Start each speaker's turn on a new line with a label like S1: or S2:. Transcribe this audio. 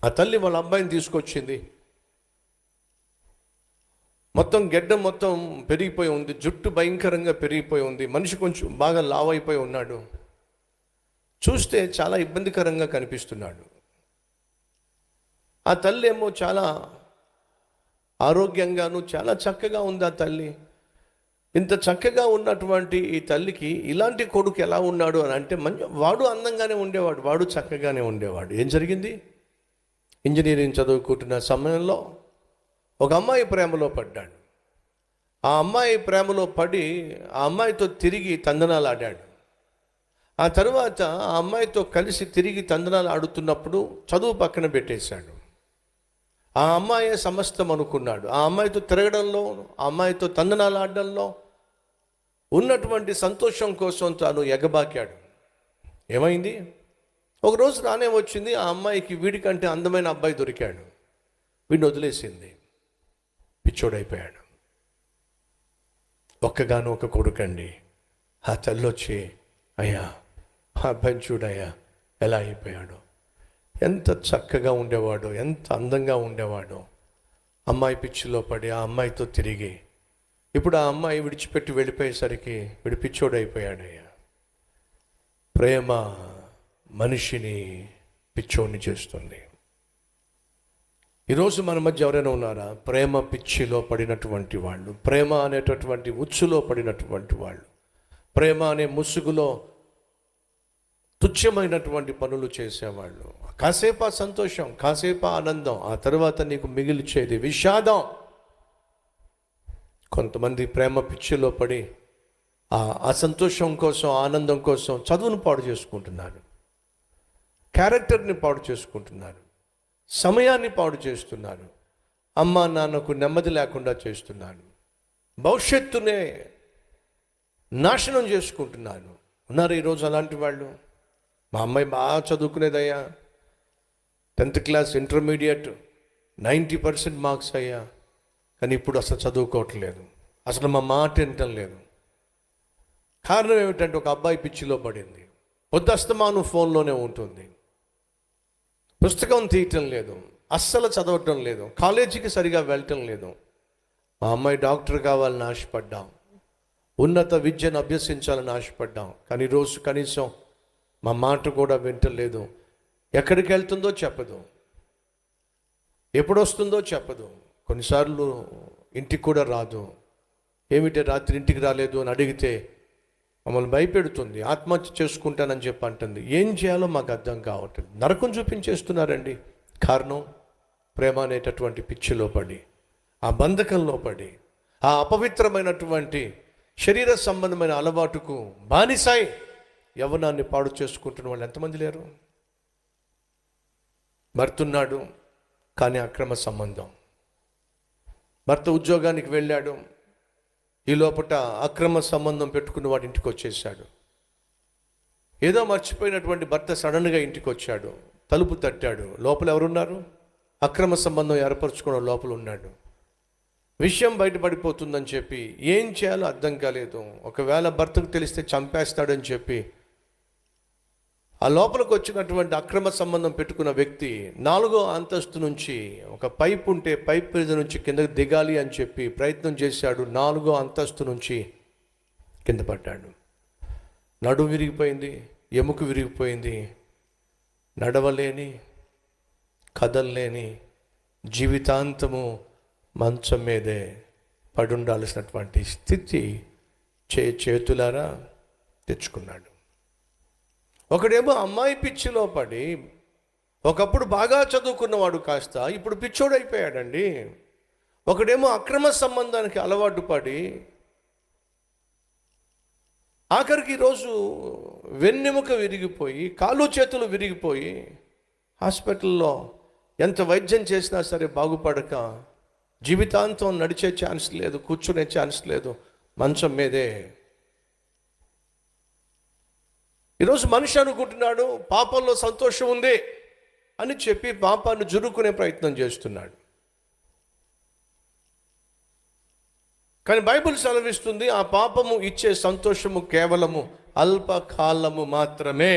S1: ఆ తల్లి వాళ్ళ అబ్బాయిని తీసుకొచ్చింది. మొత్తం గెడ్డ మొత్తం పెరిగిపోయి ఉంది, జుట్టు భయంకరంగా పెరిగిపోయి ఉంది, మనిషి కొంచెం బాగా లావ్ అయిపోయి ఉన్నాడు. చూస్తే చాలా ఇబ్బందికరంగా కనిపిస్తున్నాడు. ఆ తల్లి ఏమో చాలా ఆరోగ్యంగాను చాలా చక్కగా ఉంది. ఆ తల్లి ఇంత చక్కగా ఉన్నటువంటి ఈ తల్లికి ఇలాంటి కొడుకు ఎలా ఉన్నాడు అని అంటే, వాడు అందంగానే ఉండేవాడు, వాడు చక్కగానే ఉండేవాడు. ఏం జరిగింది? ఇంజనీరింగ్ చదువుకుంటున్న సమయంలో ఒక అమ్మాయి ప్రేమలో పడ్డాడు. ఆ అమ్మాయి ప్రేమలో పడి ఆ అమ్మాయితో తిరిగి తందనాలు ఆడాడు. ఆ తరువాత ఆ అమ్మాయితో కలిసి తిరిగి తందనాలు ఆడుతున్నప్పుడు చదువు పక్కన పెట్టేశాడు. ఆ అమ్మాయే సమస్తం అనుకున్నాడు. ఆ అమ్మాయితో తిరగడంలో, ఆ అమ్మాయితో తందనాలు ఆడడంలో ఉన్నటువంటి సంతోషం కోసం తాను ఎగబాకాడు. ఏమైంది? ఒకరోజు రానే వచ్చింది, ఆ అమ్మాయికి వీడికంటే అందమైన అబ్బాయి దొరికాడు. వీడిని వదిలేసింది, పిచ్చోడైపోయాడు. ఒక్కగాను ఒక కొడుకండి. ఆ తల్లి వచ్చి, అయ్యా ఆ అబ్బాయిని చూడయ్యా ఎలా అయిపోయాడు, ఎంత చక్కగా ఉండేవాడు, ఎంత అందంగా ఉండేవాడు. అమ్మాయి పిచ్చిలో పడి ఆ అమ్మాయితో తిరిగి ఇప్పుడు ఆ అమ్మాయి విడిచిపెట్టి వెళ్ళిపోయేసరికి వీడు పిచ్చోడైపోయాడయ్యా. ప్రేమ మనిషిని పిచ్చోడిని చేస్తుంది. ఈరోజు మన మధ్య ఎవరైనా ఉన్నారా? ప్రేమ పిచ్చిలో పడినటువంటి వాళ్ళు, ప్రేమ అనేటటువంటి ఉచ్చులో పడినటువంటి వాళ్ళు, ప్రేమ అనే ముసుగులో తుచ్చమైనటువంటి పనులు చేసేవాళ్ళు. కాసేపు సంతోషం, కాసేపు ఆనందం, ఆ తర్వాత నీకు మిగిల్చేది విషాదం. కొంతమంది ప్రేమ పిచ్చిలో పడి ఆ సంతోషం కోసం, ఆనందం కోసం చదువును పాడు చేసుకుంటున్నారు, క్యారెక్టర్ని పాడు చేసుకుంటున్నారు, సమయాన్ని పాడు చేస్తున్నారు, అమ్మా నాన్నకు నెమ్మది లేకుండా చేస్తున్నారు, భవిష్యత్తునే నాశనం చేసుకుంటున్నారు. ఉన్నారు ఈరోజు అలాంటి వాళ్ళు. మా అమ్మాయి బాగా చదువుకునేదయ్యా, 10th క్లాస్ ఇంటర్మీడియట్ 90% మార్క్స్ అయ్యా, కానీ ఇప్పుడు అసలు చదువుకోవట్లేదు, అసలు మా మాట వినటం లేదు. కారణం ఏమిటంటే ఒక అబ్బాయి పిచ్చిలో పడింది, పొద్దస్తమానం ఫోన్లోనే ఉంటుంది, పుస్తకం తీయటం లేదు, అస్సలు చదవటం లేదు, కాలేజీకి సరిగా వెళ్ళటం లేదు. మా అమ్మాయి డాక్టర్ కావాలని ఆశపడ్డాం, ఉన్నత విద్యను అభ్యసించాలని ఆశపడ్డాం, కానీ ఈరోజు కనీసం మా మాట కూడా వింటలేదు. ఎక్కడికి వెళ్తుందో చెప్పదు, ఎప్పుడు వస్తుందో చెప్పదు, కొన్నిసార్లు ఇంటికి కూడా రాదు. ఏమిటి రాత్రి ఇంటికి రాలేదు అని అడిగితే మమ్మల్ని భయపెడుతుంది, ఆత్మహత్య చేసుకుంటానని చెప్పి అంటుంది. ఏం చేయాలో మాకు అర్థం కావట్లేదు. నరకం చూపించేస్తున్నారండి. కారణం ప్రేమ అనేటటువంటి పిచ్చిలో పడి, ఆ బంధకంలో పడి, ఆ అపవిత్రమైనటువంటి శరీర సంబంధమైన అలవాటుకు బానిసాయి యవ్వనాన్ని పాడు చేసుకుంటున్న వాళ్ళు ఎంతమంది లేరు? భర్త ఉన్నాడు కానీ అక్రమ సంబంధం, భర్త ఉద్యోగానికి వెళ్ళాడు, ఈ లోపల అక్రమ సంబంధం పెట్టుకున్న వాడి ఇంటికి వచ్చేసాడు. ఏదో మర్చిపోయినటువంటి భర్త సడన్గా ఇంటికి వచ్చాడు, తలుపు తట్టాడు, లోపల ఎవరున్నారు? అక్రమ సంబంధం ఏర్పరచుకోవడం లోపల ఉన్నాడు. విషయం బయటపడిపోతుందని చెప్పి ఏం చేయాలో అర్థం కాలేదు. ఒకవేళ భర్తకు తెలిస్తే చంపేస్తాడని చెప్పి ఆ లోపలికి వచ్చినటువంటి అక్రమ సంబంధం పెట్టుకున్న వ్యక్తి 4వ అంతస్తు నుంచి, ఒక పైప్ ఉంటే పైప్ మీద నుంచి కిందకి దిగాలి అని చెప్పి ప్రయత్నం చేశాడు. 4వ అంతస్తు నుంచి కింద పడ్డాడు. నడుము విరిగిపోయింది, ఎముక విరిగిపోయింది, నడవలేని, కదలలేని, జీవితాంతము మంచం మీదే పడుండాల్సినటువంటి స్థితి చేతులారా తెచ్చుకున్నాడు. ఒకడేమో అమ్మాయి పిచ్చిలో పడి ఒకప్పుడు బాగా చదువుకున్నవాడు కాస్త ఇప్పుడు పిచ్చోడైపోయాడండి. ఒకడేమో అక్రమ సంబంధానికి అలవాటు పడి ఆఖరికి ఈరోజు వెన్నెముక విరిగిపోయి, కాళ్ళు చేతులు విరిగిపోయి హాస్పిటల్లో ఎంత వైద్యం చేసినా సరే బాగుపడక జీవితాంతం నడిచే ఛాన్స్ లేదు, కూర్చునే ఛాన్స్ లేదు, మంచం మీదే. ఈరోజు మనిషి అనుకుంటున్నాడు పాపంలో సంతోషం ఉంది అని చెప్పి పాపాన్ని జురుకునే ప్రయత్నం చేస్తున్నాడు. కానీ బైబిల్ సెలవిస్తుంది, ఆ పాపము ఇచ్చే సంతోషము కేవలము అల్పకాలము మాత్రమే.